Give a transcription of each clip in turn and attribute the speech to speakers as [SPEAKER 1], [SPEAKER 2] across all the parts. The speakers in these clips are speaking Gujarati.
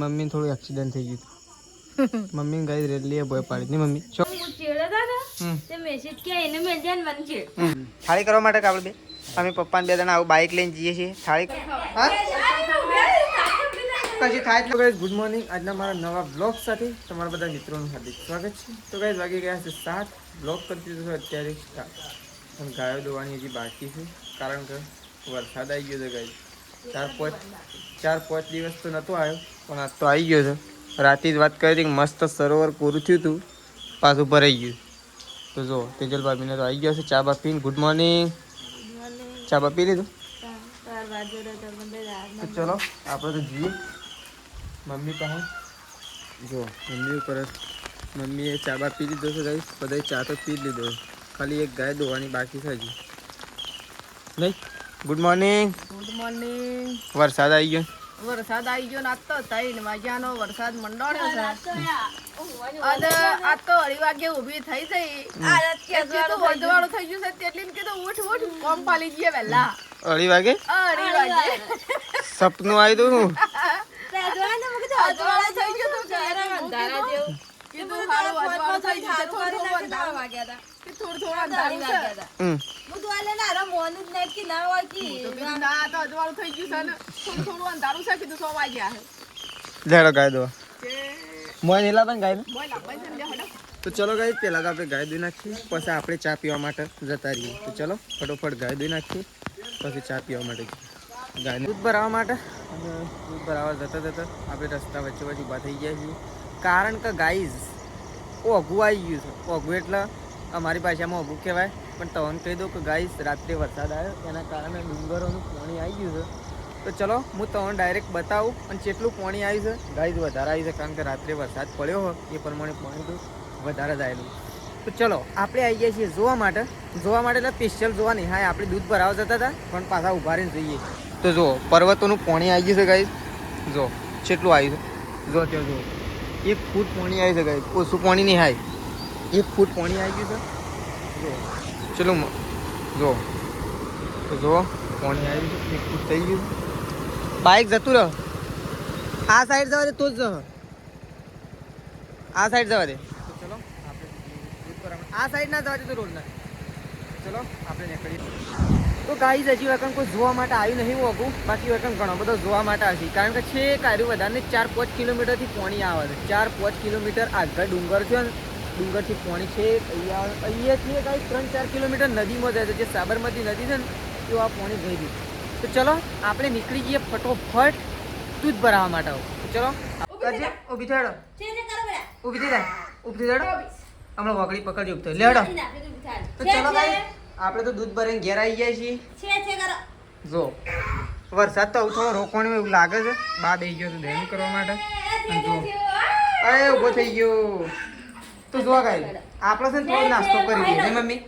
[SPEAKER 1] मम्मी थोड़ा एक्सीडेंट થઈ ગયું મમ્મી ગાઈ રેલી બોય પાડી ની મમ્મી હું ચેડતા હતા તે મેસેજ કે એને મેલ જાન મન છે થાળી કરવા માટે આપણે બે અમે પપ્પા ને બે જણા આવું બાઈક લઈને જઈએ છીએ થાળી હા પછી થાય તો ગાઈસ ગુડ મોર્નિંગ આજના મારા નવા બ્લોગ સાથે તમારા બધા મિત્રોનું હાર્દિક સ્વાગત છે તો ગાઈસ વાગી ગયા છે 7 બ્લોગ કરતી તો અત્યારે પણ ગાયો દોવાની હજી બાકી છે કારણ કે વરસાદ આવી ગયો છે ગાઈસ 4-5 દિવસ તો નતો આવ્યો પણ આજ તો આવી ગયો છે રાતે જ વાત કરી હતી કે મસ્ત સરોવર પૂરું થયું હતું પાછું ભરાઈ ગયું તો જો તેજલ ભાભીને તો આવી ગયો છે ચા બા પીને ગુડ મોર્નિંગ ચા બા પી લીધું તો ચલો આપણે તો જઈએ મમ્મી પાસે જો મમ્મી ઉપર મમ્મીએ ચા બા પી લીધો છે ગાઈસ બધાએ ચા તો પી લીધો ખાલી એક ગાય દોવાની બાકી છે હજી નહીં ગુડ મોર્નિંગ વરસાદ આવી ગયો
[SPEAKER 2] ના તો 3 વાગ્યાનો વરસાદ મંડોળ્યો છે અને આ તો 2:30 વાગે ઊભી થઈ જઈ કીધું વધવાળું થઈ ગયું છે તેટલીને કીધું ઉઠ કોમ પાલી ગયે વહેલા
[SPEAKER 1] 2:30 વાગે સપનું આવ્યું તું
[SPEAKER 2] અજવાળું થઈ ગયું તો અંધારા જેવું કીધું હારું અજવાળું થઈ ગયું થોડું અંધારા વાગ્યા હતા કે થોડું અંધારું વાગ્યા હતા હું તો આલે ના ર મોન જ નકી ના વાગી ના તો અજવાળું થઈ ગયું છે ને થોડું અંધારું છે કીધું 100 વાગ્યા છે
[SPEAKER 1] લેડો ગાય દો મોય નીલા પણ ગાય
[SPEAKER 2] મોય લાપા છે લે હડો
[SPEAKER 1] તો ચલો ગાય પહેલા તો આપણે ગાય દોઈ નાખીએ પછી આપણે ચા પીવા માટે જતા રહીએ તો ચલો ફટોફટ ગાય દોઈ નાખીએ પછી ચા પીવા માટે ગાયને દૂધ ભરાવવા માટે અને દૂધ ભરાવવા જતા આપણે રસ્તા વચ્ચે ઊભા થઈ ગયા છીએ કારણ કે ગાઈઝ ઓઘું આવી ગયું છે ઓઘું એટલે અમારી ભાષામાં ઓઘું કહેવાય પણ તમને કહી દઉં કે ગાઈઝ રાત્રે વરસાદ આવ્યો એના કારણે ડુંગરોનું પાણી આવી ગયું છે તો ચલો હું તમને ડાયરેક્ટ બતાવું અને જેટલું પાણી આવ્યું છે ગાઈઝ વધારે આવ્યું છે કારણ કે રાત્રે વરસાદ પડ્યો હોય એ પ્રમાણે પાણી તો વધારે જ આવેલું તો ચલો આપણે આવી ગયા છીએ જોવા માટે એટલે સ્પેશિયલ જોવા નહીં હા આપણે દૂધ ભરાવા જતા હતા પણ પાછા ઉભા રહીને જોઈએ તો જો પર્વતોનું પાણી આવી ગયું છે ગાઈઝ જો કેટલું આવ્યું છે જો ત્યાં જો 1 ફૂટ પાણી આવી છે ગાઈઝ ઓછું પાણી નહીં હાય 1 ફૂટ પાણી આવી ગયું છે જો ચલો જો તો જો પાણી આવી ગયું 1 ફૂટ થઈ ગયું બાઇક જતું રહો આ સાઈડ જવા દે તો જ આ સાઈડ જવા દે તો ચલો આપણે આ સાઈડ ના જવા દે તો રોડ ના ચલો આપણે નીકળીએ તો ગાઈઝ હજી વખત કોઈ જોવા માટે આવ્યું નહીં હોગું બાકી વખત ઘણો બધો જોવા માટે આવશે કારણ કે છે કાર્યું વધારે 4-5 કિલોમીટરથી પાણી આવે છે 4-5 કિલોમીટર આગળ ડુંગર છે ને ડુંગરથી પાણી છે અહીંયાથી ગાઈઝ 3-4 કિલોમીટર નદીમાં જાય છે જે સાબરમતી નદી છે ને તો આ પાણી જઈ ગયું તો ચલો આપણે નીકળી જઈએ ફટોફટ દૂધ ભરાવવા માટે ચલો ઊભી થયો ઊભી થઈ જાય હમણાં વગડી પકડજો ઉભી લેડો તો ચલો ગાઈઝ આપણે તો દૂધ ભરીને ઘેર આવી ગયા છીએ જો વરસાદ તો થોડો રોકવાનું એવું લાગે છે બા બેસી ગયો તો ધ્યાન કરવા માટે જો અરે ઊભો થઈ ગયો તો જો ગાઈઝ આપણે છે ને થોડો નાસ્તો કરી દઈએ ને મમ્મી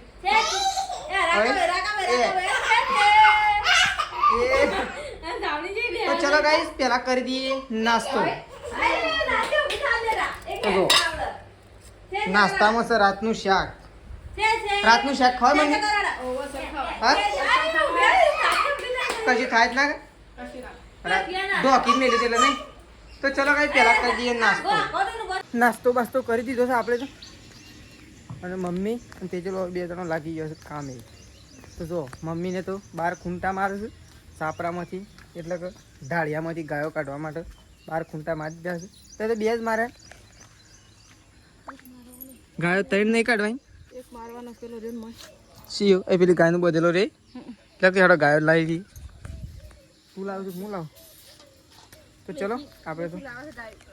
[SPEAKER 1] તો ચલો ગાઈઝ પહેલા કરી દઈએ નાસ્તો તો જો નાસ્તામાં છે રાતનું શાક ખાવા મને કશું થાય જ ના ઢોકી મેલી એટલે નહીં તો ચલો કઈ પહેલા કરી દઈએ નાસ્તો બાસ્તો કરી દીધો છે આપણે તો અને મમ્મી અને તેજલ 2 જણો લાગી ગયો છે કામે તો જો મમ્મીને તો બહાર ખૂંટા મારે છે સાપરામાંથી એટલે કે ઢાળિયામાંથી ગાયો કાઢવા માટે બહાર ખૂંટા મારી દીધા છે તો 2 જ મારે ગાયો 3 નહીં કાઢવાય
[SPEAKER 2] મારવાનો પેલો રેન મોય
[SPEAKER 1] સીઓ એ પેલી ગાયનું બધેલો રે એટલે કે ગાયો લાવી દી તું લાવ છું હું લાવ તો ચલો આપણે તો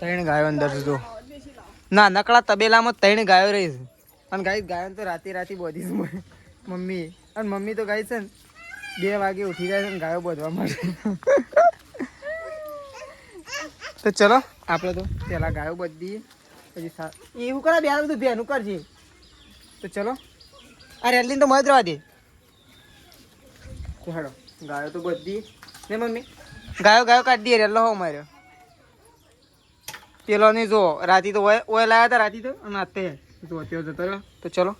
[SPEAKER 1] 3 ગાયો અંદર છે જો ના નકળા તબેલામાં 3 ગાયો રહી છે અને ગાયો તો રાતે બોધી છે મમ્મી અને મમ્મી તો ગાય છે ને 2 વાગે ઉઠી જાય છે ને ગાયો બોધવા માટે તો ચલો આપણે તો પેલા ગાયો બોધી દઈએ પછી એવું કરે બે બધું ભેનું કરજે તો ચલો આ રેલીને તો મત રહેવા દે તો હેડો ગાયો તો બધી ને મમ્મી ગાયો કાઢી દઈએ રેલો હો માર્યો પેલો ને જો રાતી તો ઓય લાયા હતા રાતી તો અને અત્યારે જો અત્યારે જતો રહ્યો તો ચલો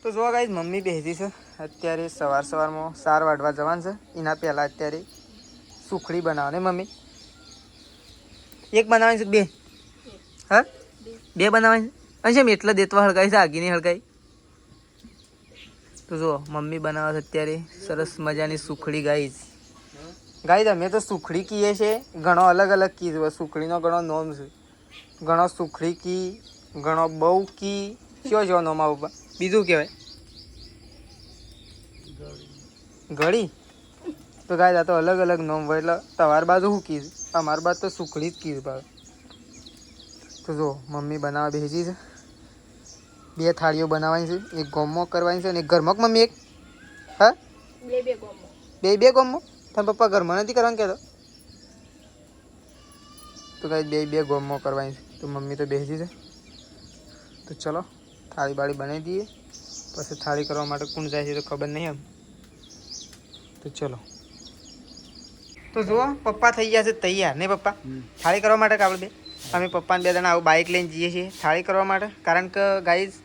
[SPEAKER 1] તો જો ગાઈઝ મમ્મી બેસી છે અત્યારે સવારમાં 4 વાગવા જવાનું છે એના પહેલાં અત્યારે સુખડી બનાવો ને મમ્મી એક બનાવવાની છે બે હા બે બનાવવાની છે અને છે એટલે દેતવા હળગાઈ છે આગી નહીં હળગાઈ તો જો મમ્મી બનાવે છે અત્યારે સરસ મજાની સુખડી ગાઈ અમે તો સુખડી કહીએ છે ઘણો અલગ અલગ કી છે સુખડીનો ઘણો નોમ છે ઘણો સુખડી કી ઘણો બહુ કી કયો નોમા પપ્પા બીજું કહેવાય ઘડી તો ગાય તો અલગ અલગ નોમ હોય એટલે તમારી બાજુ શું કીધું અમારી બાજુ તો સુખડી જ કીધું ભાવે તો જો મમ્મી બનાવવા બેસી છે બે થાળીઓ બનાવવાની છે એક ગોમો કરવાની છે અને એક ઘરમાં મમ્મી એક હા બે ગોમો તમે પપ્પા ઘરમાં નથી કરવાનું કહેતો તો ગાય બે ગોમો કરવાની છે તો મમ્મી તો બેસી છે તો ચલો થાળી બાળી બનાવી દઈએ પછી થાળી કરવા માટે કોણ જાય છે તો ખબર નહીં એમ તો ચલો તો જુઓ પપ્પા થઈ ગયા છે તૈયાર નહીં પપ્પા થાળી કરવા માટે આપણે બે અમે પપ્પાને બે જણા આવું બાઇક લઈને જઈએ છીએ થાળી કરવા માટે કારણ કે ગાઈઝ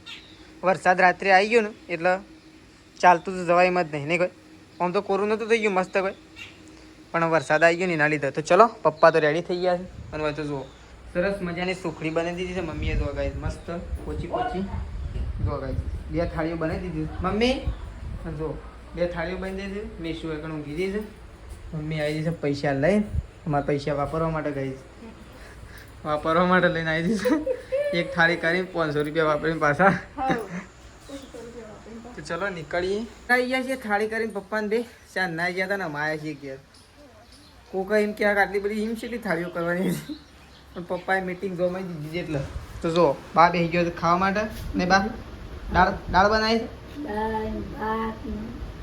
[SPEAKER 1] વરસાદ રાત્રે આવી ગયો ને એટલે ચાલતું તો જવાયમાં જ નહીં કોઈ આમ તો કોરું નહોતું થઈ ગયું મસ્ત કોઈ પણ વરસાદ આવી ગયો ને એના લીધે તો ચલો પપ્પા તો રેડી થઈ ગયા છે અને હવે તો જુઓ સરસ મજાની સુખડી બનાવી દીધી છે મમ્મીએ જો ગાઈઝ મસ્ત પોચી જો ગાઈઝ બે થાળીઓ બનાવી દીધી મમ્મી જો બે થાળીઓ બની દીધી મેં શું એકણ ઊંઘી દીધી છે મમ્મી આવી જશે પૈસા લઈને અમારા પૈસા વાપરવા માટે ગઈ વાપરવા માટે લઈને આવી જશે એક થાળી કરીને 500 રૂપિયા વાપરીને પાછા તો ચલો નીકળીએ આવી ગયા છીએ થાળી કરીને પપ્પાને બે ચાર ના ગયા હતા ને અમે આવ્યા છીએ ઘેર કોકા એમ કે આટલી બધી એમ કેટલી થાળીઓ કરવાની હતી પણ પપ્પાએ મીટિંગ જોમાઈ દીધી એટલે તો જો બા બેસી ગયો ખાવા માટે ને બા દાળ બનાવી છે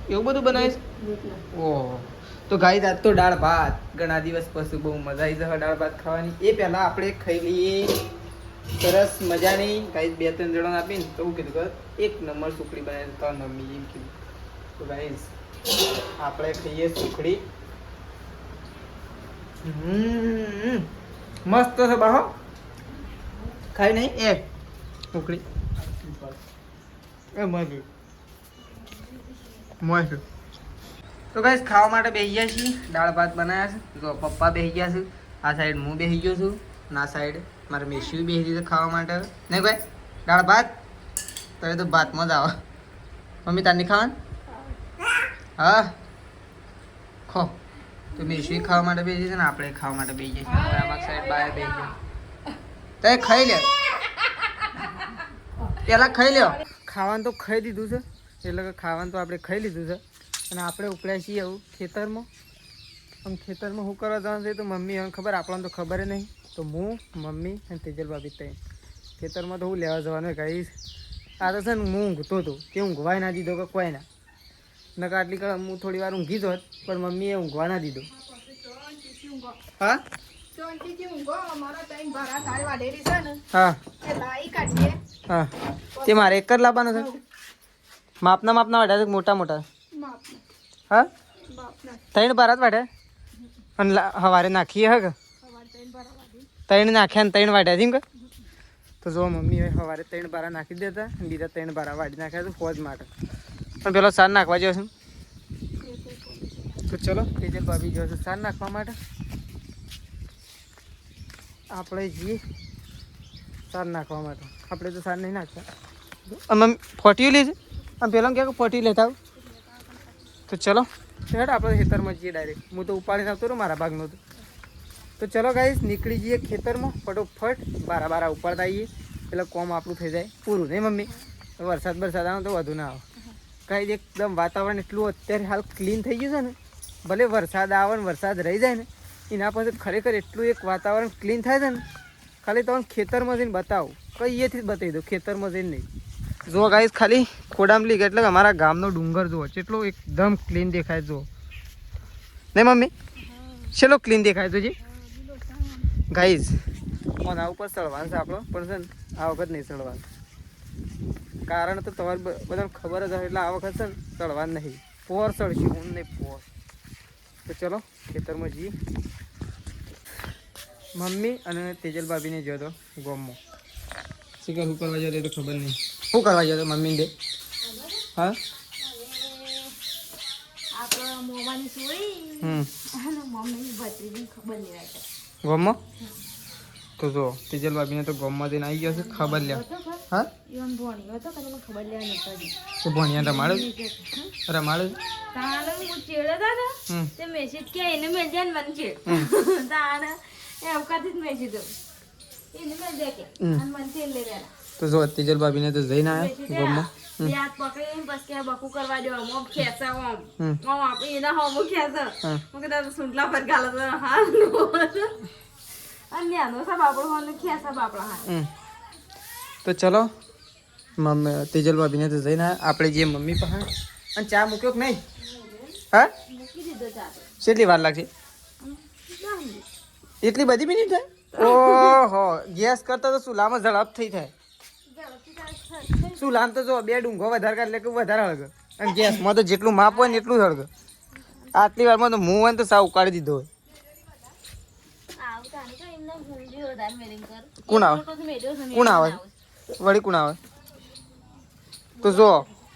[SPEAKER 1] એવું બધું બનાવીશ ઓહો તો ગાઈસ આજ તો દાળ ભાત ઘણા દિવસ પછી બહુ મજા આવી જશે દાળ ભાત ખાવાની એ પહેલાં આપણે ખાઈ લઈએ સરસ મજાની ગાઈસ 2-3 જણા આપીને તો હું કીધું કે એક નંબર સુખડી બનાવી તો મમ્મી એમ કીધું તો ગાઈસ આપણે ખાઈએ સુખડી મસ્ત છે બાહો ખાઈ નહીં એ સુખડી એ મસ્ત મસ્ત તો ગાઈસ ખાવા માટે બેસી ગયા છીએ દાળ ભાત બનાવ્યા છે જો પપ્પા બેસી ગયા છે આ સાઈડ હું બેસી ગયો છું ના સાઈડ મારે મેશી બેસી દીધું ખાવા માટે નહીં ભાઈ દાળ ભાત તો એ તો ભાતમાં જ આવે મમ્મી તારની ખાવાનું હા ખો તો મેશી ખાવા માટે બેસી છે ને આપણે ખાવા માટે બેસી જઈએ છીએ બરાબર સાઈડ બહાર બેસી ગયા તો ખાઈ લે પહેલાં ખાઈ લ્યો ખાવાનું તો ખાઈ દીધું છે એટલે કે ખાવાનું તો આપણે ખાઈ લીધું છે અને આપણે ઉપડ્યા છીએ એવું ખેતરમાં આમ ખેતરમાં શું કરવા જવાનું છે તો મમ્મી હવે ખબર આપણને તો ખબર નહીં તો હું મમ્મી અને તેજલ ભાભી તઈ ખેતરમાં તો હું લેવા જવાનું કહીશ આ તો છે ને હું ઊંઘતો હતો તે ઊંઘવાય ના દીધો કે કોઈ ના નકા આટલી હું થોડી વાર ઊંઘી જોત પણ મમ્મીએ ઊંઘવા ના દીધો હા હા હા તે મારે એક જ લાવવાનો છે માપના વાટ્યા છે મોટા મોટા હા 3 બારા જ વાટ્યા અને સવારે નાખીએ હા કે 3 નાખ્યા ને 3 વાટ્યા છે એમ કે તો જો મમ્મી હવે સવારે 3 બારા નાખી દેતા અને બીજા 3 બારા વાટી નાખ્યા તો ફોજ માટે પણ પેલો સાર નાખવા જયો છે તો ચલો તેજલ ભાભી જો છે સાર નાખવા માટે આપણે જઈએ સાર નાખવા માટે આપણે તો સાર નહીં નાખતા મમ્મી ફોટીઓ લે છે આમ પેલા ક્યાંક ફોટી લેતા આવું તો ચલો હેડ આપણે ખેતરમાં જઈએ ડાયરેક્ટ હું તો ઉપાડીને આવતો રહું મારા ભાગનો તો ચલો ગાઈસ નીકળી જઈએ ખેતરમાં ફટોફટ બારા ઉપાડતા આવીએ એટલે કોમ આપણું થઈ જાય પૂરું નહીં મમ્મી વરસાદ આવે તો વધુ ના આવે કાંઈ એકદમ વાતાવરણ એટલું અત્યારે હાલ ક્લીન થઈ ગયું છે ને ભલે વરસાદ આવે ને વરસાદ રહી જાય ને એના પછી ખરેખર એટલું એક વાતાવરણ ક્લીન થાય છે ને ખાલી તમને ખેતરમાં જઈને બતાવું કઈએથી જ બતાવી દો ખેતરમાં જઈને નહીં જુઓ ગાઈસ ખાલી ખોડામલી એટલે અમારા ગામનો ડુંગર જુઓ કેટલો એકદમ ક્લીન દેખાય જુઓ નહીં મમ્મી ચલો ક્લીન દેખાય તો જી ગાઈસ આના ઉપર ચડવાનું છે આપણો પણ છે ને આ વખત નહીં ચડવાનું કારણ તો તમારે બધાને ખબર જ હોય એટલે આ વખત છે ને ચડવાનું નહીં પોર ચડશે હું નહીં પોર તો ચલો ખેતરમાં જઈએ મમ્મી અને તેજલ ભાભીને જો તો ગોમમાં શીખર શું કરવા જતો તો ખબર નહીં શું કરવા જતો મમ્મી દે હા ગોમમાં તો જો તેજલ ભાભીને તો ગામમાં જઈને આવી ગયો છે ખબર લે. હા
[SPEAKER 2] ઈવન ભણ્યો હતો કે મને ખબર લેવા નતો દી.
[SPEAKER 1] તો ભણ્યા રમાડે રમાડે.
[SPEAKER 2] તાણે હું ચેડે હતા ને તે મેસેજ કે એને મેલ જાય ને મને ચેડ. તાણે એ અવકાથી જ મેસેજ દો. એને મેલ દે કે અને મને ચેડ લઈ રહ્યા.
[SPEAKER 1] તો જો તેજલ ભાભીને તો જઈને આવ્યા ગામમાં.
[SPEAKER 2] યાદ પકડીને બસ કે બકુ કરવા દો મોમ ખેસા ઓમ આપણે એના હોમ ખેસા હું કીધું સુંટલા પર ગાલ તો હા અને આનો સબ આપણો હોન ખેસા બાપડા હા.
[SPEAKER 1] તો ચલો મમ્મી તેજલ ભાભીને તો જઈને આપણે જે મમ્મી પાસે અને ચા મૂક્યો કે નહીં? હા
[SPEAKER 2] મૂકી દીધો ચા
[SPEAKER 1] કેટલી વાર લાગશે? એટલી બધી મિનિટ થાય? ઓહો ગેસ કરતા તો ચૂલામાં ઝડપ થઈ થાય. ચૂલામાં તો જો 2 ડુંગો વધારે કાઢ એટલે કે વધારે હળગે અને ગેસમાં તો જેટલું માપ હોય ને એટલું જ હળગે. આટલી વારમાં તો હું હોય ને તો સાવ ઉકાળી દીધો હોય. કોણ આવે વળી કોણ આવે? તો જો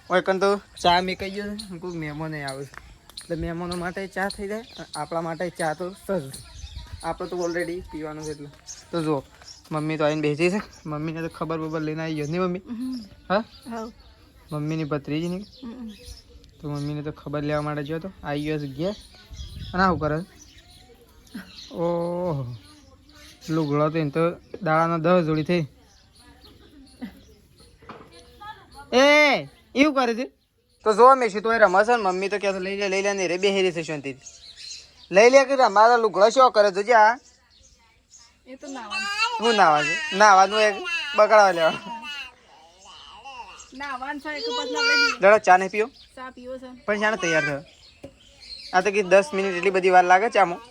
[SPEAKER 1] વળકન તો ચા મેં કહી ગયો છે કોઈ મહેમાનો આવે છે એટલે મહેમાનો માટે ચા થઈ જાય આપણા માટે ચા તો સજ આપણે તો ઓલરેડી પીવાનું છે એટલે. તો જો મમ્મી તો આવીને બેસી છે. મમ્મીને તો ખબર બબર લઈને આવી ગયો નહીં મમ્મી? હા મમ્મીની ભત્રીજી નહીં તો મમ્મીને તો ખબર લેવા માટે ગયો તો આવી ગયો છે ગયા અને આવું કરે. ઓહો લુગડો તો એને તો દાડાનો 10 જોડી થઈ. એ એવું કરે છે તો જો મેં તો રમશે ને મમ્મી તો ક્યાં લઈ લે ને રે બેહેરી છે શાંતિથી લઈ લે કે મારા લુગડો શું કરે તો જા
[SPEAKER 2] એ તો નાવા
[SPEAKER 1] હું નાવા છે નાવાનું એક બગાડવા લેવા
[SPEAKER 2] નાવાન છે એક પછી આપણે
[SPEAKER 1] જરા ચા નહીં પીઓ
[SPEAKER 2] ચા પીવો છે
[SPEAKER 1] પણ શાને તૈયાર થયો આ તો કે 10 મિનિટ એટલી બધી વાર લાગે ચામાં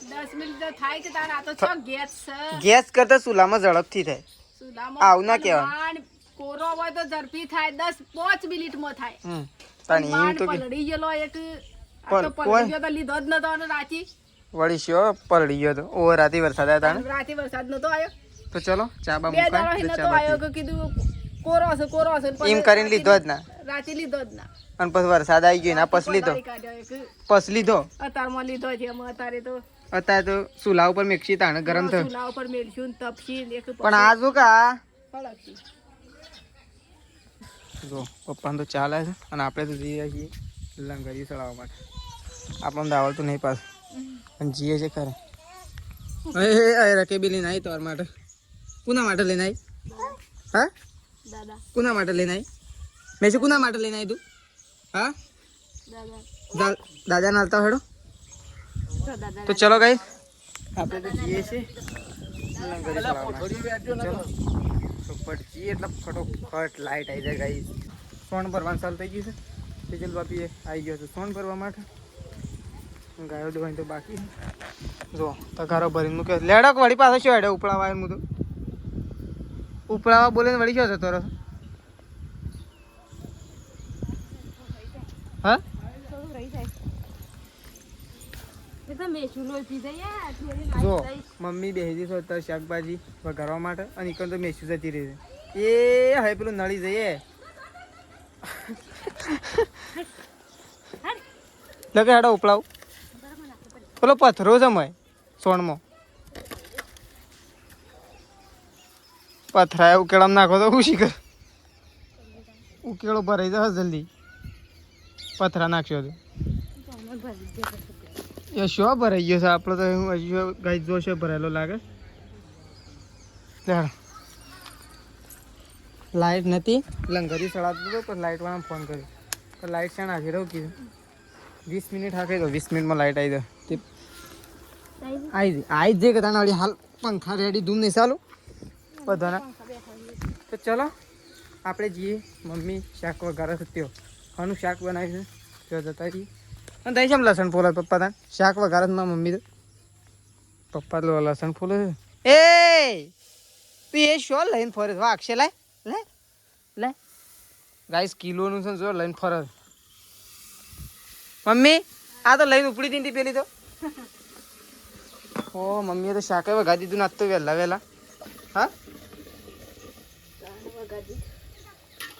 [SPEAKER 2] 10 મિનિટ તો થાય કે તારા આ તો છ ગેસ છે
[SPEAKER 1] ગેસ કરતા ચૂલામાં ઝડપથી થાય
[SPEAKER 2] સુદામા
[SPEAKER 1] આવું ના કહેવાય.
[SPEAKER 2] કોરો હોય તો ઝડપી થાય 10-5 મિનિટમાં થાય.
[SPEAKER 1] તાણી એમ તો કે
[SPEAKER 2] પલડી ગયેલો એક
[SPEAKER 1] પણ
[SPEAKER 2] તો પલડી ગયો તો લીધો જ નતો અને રાચી
[SPEAKER 1] વળી શો પલડી ગયો તો ઓ રાતે વરસાદ આવ્યા તાણે
[SPEAKER 2] રાતે વરસાદ નતો આવ્યો
[SPEAKER 1] તો ચલો ચા બા
[SPEAKER 2] 2 દાડા
[SPEAKER 1] મુકાય
[SPEAKER 2] નતો આવ્યો કે કીધું કોરો છે
[SPEAKER 1] એમ કરીને લીધો જ ના
[SPEAKER 2] રાતે લીધો જ ના
[SPEAKER 1] અને પછી વરસાદ આવી ગયો ના પસ લીધો
[SPEAKER 2] અત્યારમાં લીધો છે એમાં
[SPEAKER 1] અત્યારે તો ચૂલા ઉપર મેકશી તાણે ગરમ થયો
[SPEAKER 2] ચૂલા ઉપર મેલશું ને તપશી ને એક
[SPEAKER 1] પણ આ જો કા
[SPEAKER 2] ફળકશી
[SPEAKER 1] જો પપ્પાને તો ચાલે છે અને આપણે તો જઈએ છીએ લંગરી ચડાવવા માટે. આપણને તો આવડતું નહીં પાસ પણ જઈએ છે ખરે. એ રકેબી લઈને આવી તમારા માટે. કોના માટે લઈને આવી? હા
[SPEAKER 2] દાદા
[SPEAKER 1] કોના માટે લઈને આવી? મેં શું કોના માટે લઈને આવી તું? હા દાદાને હાલતા હેડો. તો ચલો ગાઈસ આપણે તો જઈએ છીએ લંગરી ચડાવવા. ઉપર જઈએ એટલે ફટોફટ લાઈટ આવી જાય ગાઈસ. સોન ભરવાનું ચાલુ થઈ ગયું છે. તેજલ બાપીએ આવી ગયો છે સોન ભરવા માટે. ગાયો દોવાની તો બાકી જો તગારો ભરીને મૂક્યો. લેડક વળી પાછો શું હેડે ઉપડાવા હું તો ઉપડાવા બોલે ને વળી શું જતો રહ્યો? હા જો મમ્મી બેસી છે અત્યારે શાકભાજી વઘારવા માટે અને એકન તો મેસુ જતી રહી છે. એ હવે પેલું નળી જઈએ લગે હેડો ઉપડાવ પેલો પથરો છે મય સોણમાં પથરા ઉકેળામાં નાખો તો ખુશી કર ઉકેળો ભરાઈ જશે જલ્દી. પથરા નાખશો તો એ શો ભરાઈ ગયો છે આપણો તો ગાય જો શો ભરાયેલો લાગે. લાઈટ નથી લંગરી ચડાવતો હતો પણ લાઇટવાળાને ફોન કર્યો તો લાઇટ શાણ હાજર રહું કીધું 20 મિનિટ હાકે તો 20 મિનિટમાં લાઇટ આવી જાય આવી જઈ કે તાના વળી હાલ પંખા રેડી ધૂમ નહીં ચાલુ બધાના. તો ચલો આપણે જઈએ મમ્મી શાક વઘારે છે ત્યો આનું શાક બનાવ્યું છે ત્યાં જતા રહીએ. અને ત્યાં કેમ લસણ ફોલે પપ્પા તાન શાક વઘારે માં મમ્મી તો પપ્પા તો લસણ ફોલે છે. એ તું એ શો લઈને ફરે વાગશે લાય લે લે ગાઈસ કિલોનું છે જો લઈને ફરે મમ્મી આ તો લઈને ઉપડી દીધી પેલી તો. ઓ મમ્મીએ તો શાક વઘારી દીધું ના તો વહેલા વહેલા. હા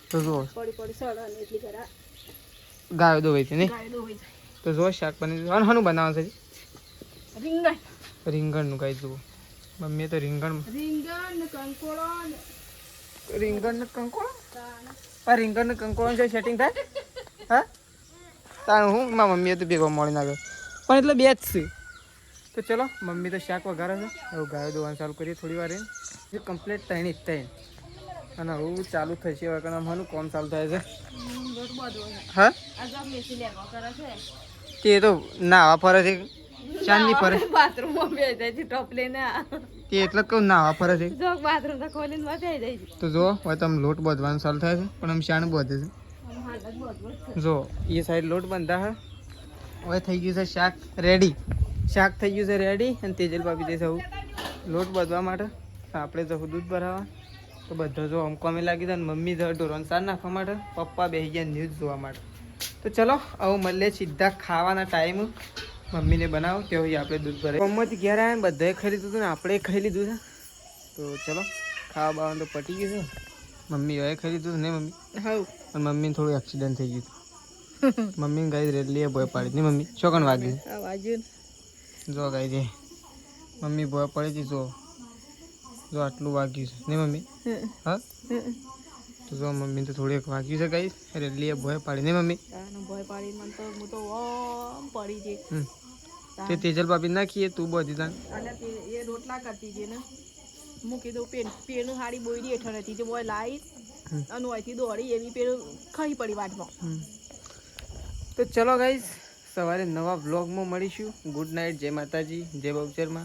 [SPEAKER 1] તો જો ગાયો દોવાઈ છે નહીં તો જો શાક બની દીધું. અને શાનું બનાવવાનું છે? રીંગણનું ગાઈ જુઓ મમ્મીએ તો રીંગણ
[SPEAKER 2] રીંગણ કંકોડો
[SPEAKER 1] ને કંકોળો આ રીંગણ ને કંકોળો જો સેટિંગ થાય હા તાણ હું મારા મમ્મીએ તો ભેગો મળી નાખ્યો પણ એટલે બે જ છે તો ચલો મમ્મી તો શાક વઘારે છે હવે ગાયો દોવાનું ચાલુ કરીએ થોડી વાર એ કમ્પ્લીટ ત્રણ જ ત્રણ અને હું ચાલુ થશે હવે કારણ અમારું કોમ ચાલુ થાય છે હા તે તો નાવા ફરે છે ચાંદની ફરે
[SPEAKER 2] બાથરૂમમાં બેસી જાય છે ટોપ લઈને
[SPEAKER 1] તે એટલે કહું નાવા ફરે છે
[SPEAKER 2] જો બાથરૂમ તો ખોલીને માં બેસી જાય છે
[SPEAKER 1] તો જો હવે તમે લોટ બાંધવાનું ચાલુ થાય છે પણ આમ શાણ બાંધે છે જો એ સાઈડ લોટ બાંધા હે હવે થઈ ગયું છે શાક રેડી શાક થઈ ગયું છે રેડી અને તેજલ ભાભી જઈશ હું લોટ બાંધવા માટે આપણે જવું દૂધ ભરાવા તો બધા જો અમકોમે લાગી જાય ને મમ્મી જવા ઢોરણ સાર નાખવા માટે પપ્પા બેસી ગયા ન્યૂઝ જોવા માટે તો ચલો હવે મળીએ સીધા ખાવાના ટાઈમ મમ્મીને બનાવો તે હોય આપણે દૂધ ભરે મમ્મીથી ઘેર આવ્યા બધાએ ખાઈ લીધું હતું ને આપણે ખાઈ લીધું છે તો ચલો ખાવા બાવાનું તો પટી ગયું છે મમ્મી હવે ખાઈ લીધું ને મમ્મી
[SPEAKER 2] હા
[SPEAKER 1] પણ મમ્મીને થોડું એક્સિડન્ટ થઈ ગયું મમ્મીને ગાઈ રેલી ભોય પાડી ને મમ્મી ચોકન વાગી જો ગાઈ દે મમ્મી ભોય પડી હતી જો આટલું વાગ્યું છે ને મમ્મી હા તો જો મમ્મી તો થોડું એક વાગ્યું છે ગાઈ રેલી ભોય પાડી ને મમ્મી તે તેજલ ભાભી નાખીએ તું બધી તાન
[SPEAKER 2] એ રોટલા કરતી હતી ને મૂકી દઉં પેનું હાડી બોયડી હેઠળ હતી જે બોય લાવી અને અહીંથી દોડી એવી પેલું ખાઈ પડી વાટમાં
[SPEAKER 1] તો ચલો ગાઈસ સવારે નવા વ્લોગમાં મળીશું ગુડ નાઇટ જય માતાજી જય બહુચરમાં